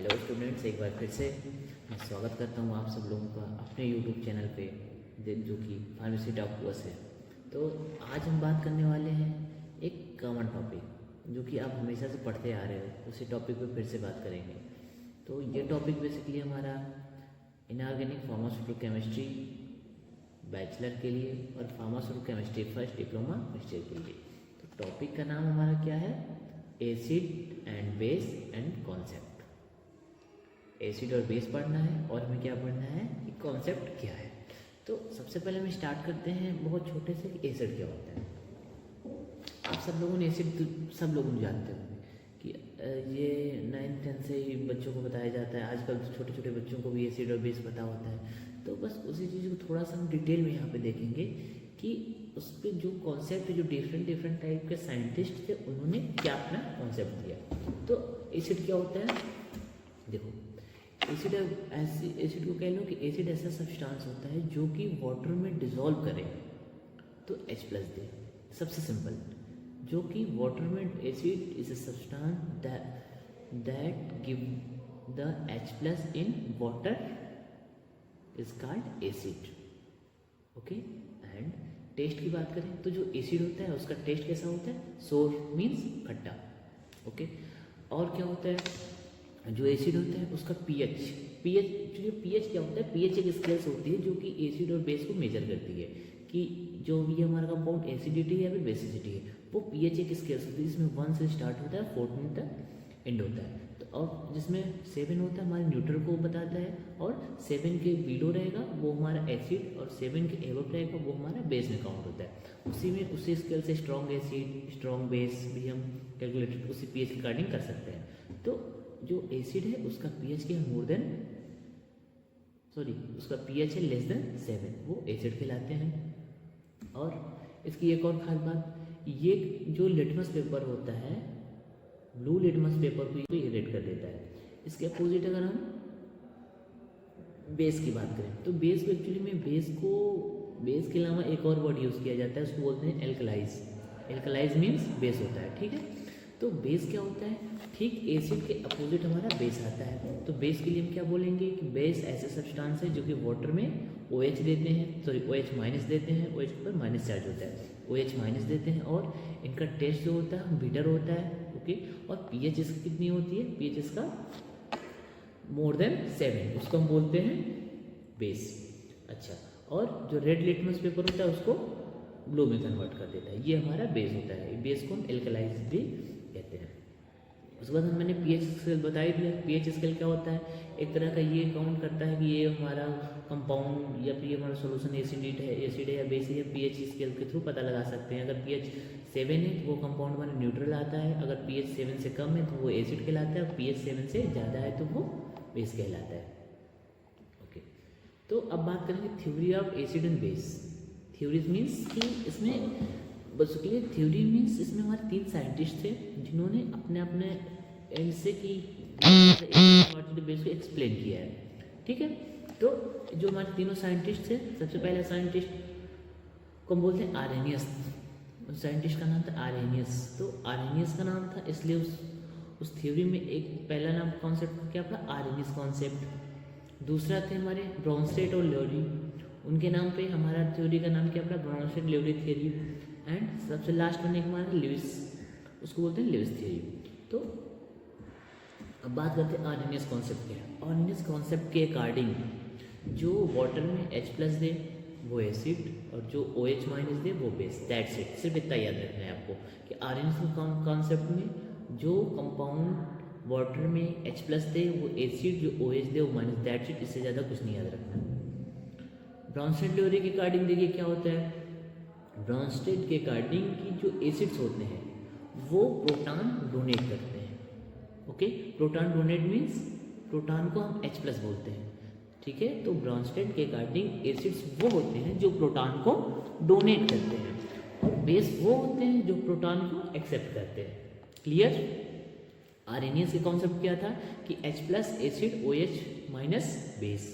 Hello students, एक बार फिर से मैं स्वागत करता हूँ आप सब लोगों का अपने यूट्यूब चैनल पे जो कि फार्मेसी टॉप कोर्स है। तो आज हम बात करने वाले हैं एक कॉमन टॉपिक जो कि आप हमेशा से पढ़ते आ रहे हो, उसी टॉपिक पे फिर से बात करेंगे। तो ये टॉपिक बेसिकली हमारा इनऑर्गेनिक फार्मास्यूटिकल केमिस्ट्री बैचलर के लिए और pharmaceutical chemistry first diploma master के लिए। तो टॉपिक का नाम हमारा क्या है? Acid and base and concept. Acid और बेस पढ़ना है और हमें क्या पढ़ना है कि कॉन्सेप्ट क्या है। तो सबसे पहले हम स्टार्ट करते हैं बहुत छोटे से कि एसिड क्या होता है। आप सब लोगों ने एसिड सब लोग जानते होंगे कि ये 9th-10th से ही बच्चों को बताया जाता है। आजकल तो छोटे छोटे बच्चों को भी एसिड और बेस पता होता है। तो बस उसी चीज़ को थोड़ा सा हम डिटेल में यहाँ पे देखेंगे कि उस पर जो कॉन्सेप्ट, जो डिफरेंट टाइप के साइंटिस्ट थे, उन्होंने क्या अपना कॉन्सेप्ट दिया। तो एसिड क्या होता है? देखो, एसिड को कह लो कि एसिड ऐसा सब्सटेंस होता है जो कि वाटर में डिसॉल्व करे तो H+ दे। सबसे सिंपल, जो कि वाटर में acid is a substance that give the H+ in water is called acid. Okay. And test की बात करें तो जो एसिड होता है उसका टेस्ट कैसा होता है? सोर मीन्स खट्टा। ओके। और क्या होता है? जो एसिड होता है उसका पीएच क्या होता है? पीएच एक स्केल्स होती है जो कि एसिड और बेस को मेजर करती है कि जो ये हमारा कंपाउंड एसिडिटी है या फिर बेसिसिटी है, वो पीएच एक स्केल्स होती है जिसमें 1 से स्टार्ट होता है, 14 तक एंड होता है। तो और जिसमें 7 होता है हमारे न्यूट्रल को बताता है, और 7 के बिलो रहेगा वो हमारा एसिड, और 7 के एबव रहेगा वो हमारा बेस में काउंट होता है। उसी स्केल से स्ट्रॉन्ग एसिड, स्ट्रॉन्ग बेस भी हम कैलकुलेट उसी पीएच के अकॉर्डिंग कर सकते हैं। तो जो एसिड है उसका पीएच क्या है? उसका पीएच है लेस देन 7, वो एसिड कहलाते हैं। और इसकी एक और खास बात, ये जो लिटमस पेपर होता है, ब्लू लिटमस पेपर को ये रेड कर देता है। इसके अपोजिट अगर हम बेस की बात करें तो बेस को एक्चुअली में बेस के अलावा एक और वर्ड यूज़ किया जाता है, उसको बोलते हैं एल्कलाइज। एल्कलाइज मीन्स बेस होता है। ठीक है। तो बेस क्या होता है? ठीक एसिड के अपोजिट हमारा बेस आता है। तो बेस के लिए हम क्या बोलेंगे कि बेस ऐसे सब्सटेंस है जो कि वाटर में OH देते हैं, OH- देते हैं, OH पर माइनस चार्ज होता है, OH- देते हैं, और इनका टेस्ट जो होता है बिटर होता है। ओके। और पीएच इसकी कितनी होती है? पीएच इसका मोर देन 7, उसको हम बोलते हैं बेस। अच्छा। और जो रेड लिटमस पेपर होता है उसको ब्लू में कन्वर्ट कर देता है, ये हमारा बेस होता है। बेस को हम एल्कलाइज भी कहते हैं। उसके बाद मैंने पीएच स्केल बता ही दिया। पीएच स्केल क्या होता है? एक तरह का ये काउंट करता है कि ये हमारा कंपाउंड या फिर ये हमारा सॉल्यूशन एसिड है या बेस है, या पीएच स्केल के थ्रू पता लगा सकते हैं। अगर पीएच 7 है तो वो कंपाउंड हमारा न्यूट्रल आता है, अगर पीएच 7 से कम है तो वो एसिड कहलाता है, और पीएच 7 से ज़्यादा है तो वो बेस कहलाता है। ओके। तो अब बात करेंगे theory of acid and base. Theories means कि इसमें बेसिकली थ्योरी मीन्स इसमें हमारे 3 साइंटिस्ट थे जिन्होंने अपने अपने एंड से कि बेस को एक्सप्लेन किया है। ठीक है। तो जो हमारे तीनों साइंटिस्ट थे, सबसे पहला साइंटिस्ट को हम बोलते हैं आर्हेनियस। उस साइंटिस्ट का नाम था आर्हेनियस। तो आर्हेनियस का नाम था इसलिए उस थ्योरी में एक पहला नाम कॉन्सेप्ट क्या था? Arrhenius concept. दूसरा थे हमारे ब्राउनस्टेड और ल्योरी, उनके नाम पे हमारा थ्योरी का नाम क्या पड़ा? ब्राउनस्टेड ल्योरी थ्योरी। एंड सबसे लास्ट में हमारा लुईस, उसको बोलते हैं लुईस थ्योरी। तो अब बात करते हैं आर्हेनियस कॉन्सेप्ट क्या है। आर्हेनियस कॉन्सेप्ट के अकॉर्डिंग जो वाटर में H+ दे वो एसिड, और जो OH- दे वो बेस। That's it. सिर्फ इतना याद रखना है आपको कि आर्हेनियस कॉन्सेप्ट में जो कंपाउंड वाटर में H+ दे वो एसिड, जो OH दे वो माइनस। That's it. इससे ज़्यादा कुछ नहीं याद रखना। ब्राउनस्टेड थ्योरी के अकॉर्डिंग देखिए क्या होता है। ब्राउनस्टेड के अकॉर्डिंग की जो एसिड्स होते हैं वो प्रोटॉन डोनेट करते हैं। Okay. Proton donate means proton को हम H+ बोलते हैं। ठीक है। तो ब्राउनस्टेड के अकॉर्डिंग एसिड्स वो होते हैं जो प्रोटॉन को डोनेट करते हैं, और बेस वो होते हैं जो प्रोटॉन को एक्सेप्ट करते हैं। क्लियर? आर्हेनियस का कॉन्सेप्ट क्या था कि H+ एसिड, OH- बेस।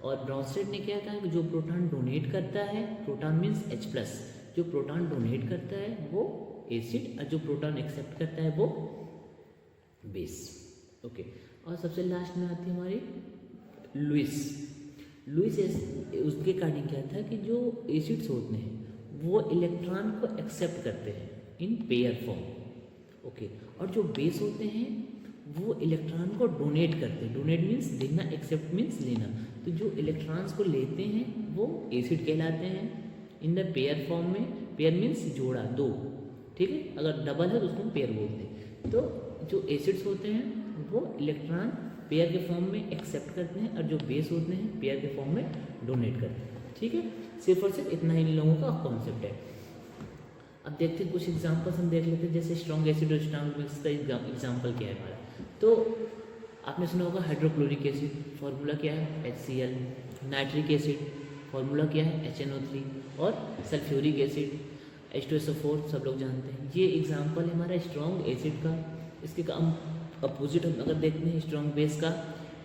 और ब्राउनस्टेड ने क्या कहा कि जो प्रोटॉन डोनेट करता है, प्रोटॉन मीन्स H+, जो प्रोटॉन डोनेट करता है वो एसिड, और जो प्रोटॉन एक्सेप्ट करता है वो बेस। ओके, और सबसे लास्ट में आती है हमारी लुईस। उसके अकॉर्डिंग क्या था कि जो एसिड्स होते हैं वो इलेक्ट्रॉन को एक्सेप्ट करते हैं इन पेयर फॉर्म। ओके, और जो बेस होते हैं वो इलेक्ट्रॉन को डोनेट करते हैं। डोनेट मीन्स देना, एक्सेप्ट मीन्स लेना। तो जो इलेक्ट्रॉन्स को लेते हैं वो एसिड कहलाते हैं इन द पेयर फॉर्म में। पेयर मीन्स जोड़ा, दो, ठीक है। अगर डबल है तो उसको हम पेयर बोलते हैं। तो जो एसिड्स होते हैं वो इलेक्ट्रॉन पेयर के फॉर्म में एक्सेप्ट करते हैं, और जो बेस होते हैं पेयर के फॉर्म में डोनेट करते हैं, ठीक है। सिर्फ और सिर्फ इतना ही इन लोगों का कॉन्सेप्ट है। अब देखते हैं कुछ एग्जांपल्स हम देख लेते हैं, जैसे स्ट्रॉन्ग एसिड और स्ट्रॉन्ग बेस का एग्जांपल क्या है हमारा। तो आपने सुना होगा हाइड्रोक्लोरिक एसिड, फार्मूला क्या है HCl। नाइट्रिक एसिड, फार्मूला क्या है HNO3। और सल्फ्यूरिक एसिड H2SO4, सब लोग जानते हैं। ये एग्जांपल है हमारा स्ट्रॉन्ग एसिड का। इसके हम अपोजिट हम अगर देखते हैं स्ट्रॉन्ग बेस का,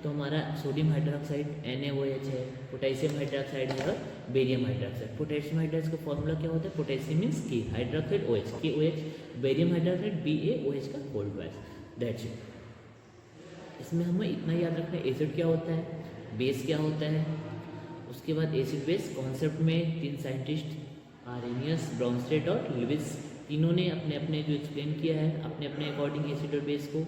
तो हमारा सोडियम हाइड्रोक्साइड NaOH है, पोटेशियम हाइड्रोक्साइड है और बेरियम हाइड्रोक्साइड। पोटेशियम हाइड्रोक्साइड का फॉर्मूला क्या होता है, पोटेशियम मीन्स की hydroxide OH, KOH। Barium hydroxide BaOH का होल ट्वाइस, दैट्स इट। इसमें हमें इतना याद रखना है एसिड क्या होता है, बेस क्या होता है। उसके बाद एसिड बेस कॉन्सेप्ट में 3 साइंटिस्ट आर्रेनियस, ब्राउनस्टेड और लुईस, तीनों ने अपने अपने जो एक्सप्लेन किया है अपने अपने अकॉर्डिंग एसिड और बेस को,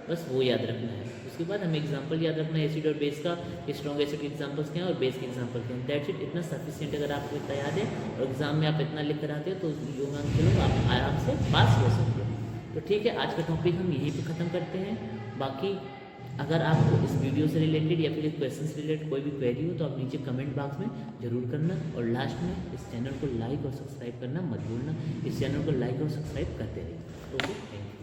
बस वो याद रखना है। उसके बाद हमें एग्जांपल याद रखना है एसिड और बेस का, स्ट्रॉन्ग एसिड के एग्जांपल्स क्या हैं और बेस के एग्जांपल क्या हैं, दैट्स इट। इतना सफिशिएंट अगर आपको इतना याद है और एग्जाम में आप इतना लिख कर आते हो तो जो मान चलो आप आराम से पास हो सकते हो। तो ठीक है, आज का टॉपिक हम यहीं पर ख़त्म करते हैं। बाकी अगर आपको इस वीडियो से रिलेटेड या फिर इस क्वेश्चन से रिलेटेड कोई भी क्वेरी हो तो आप नीचे कमेंट बॉक्स में ज़रूर करना। और लास्ट में इस चैनल को लाइक और सब्सक्राइब करना मत भूलना। इस चैनल को लाइक और सब्सक्राइब करते रहिए। Okay, thank you.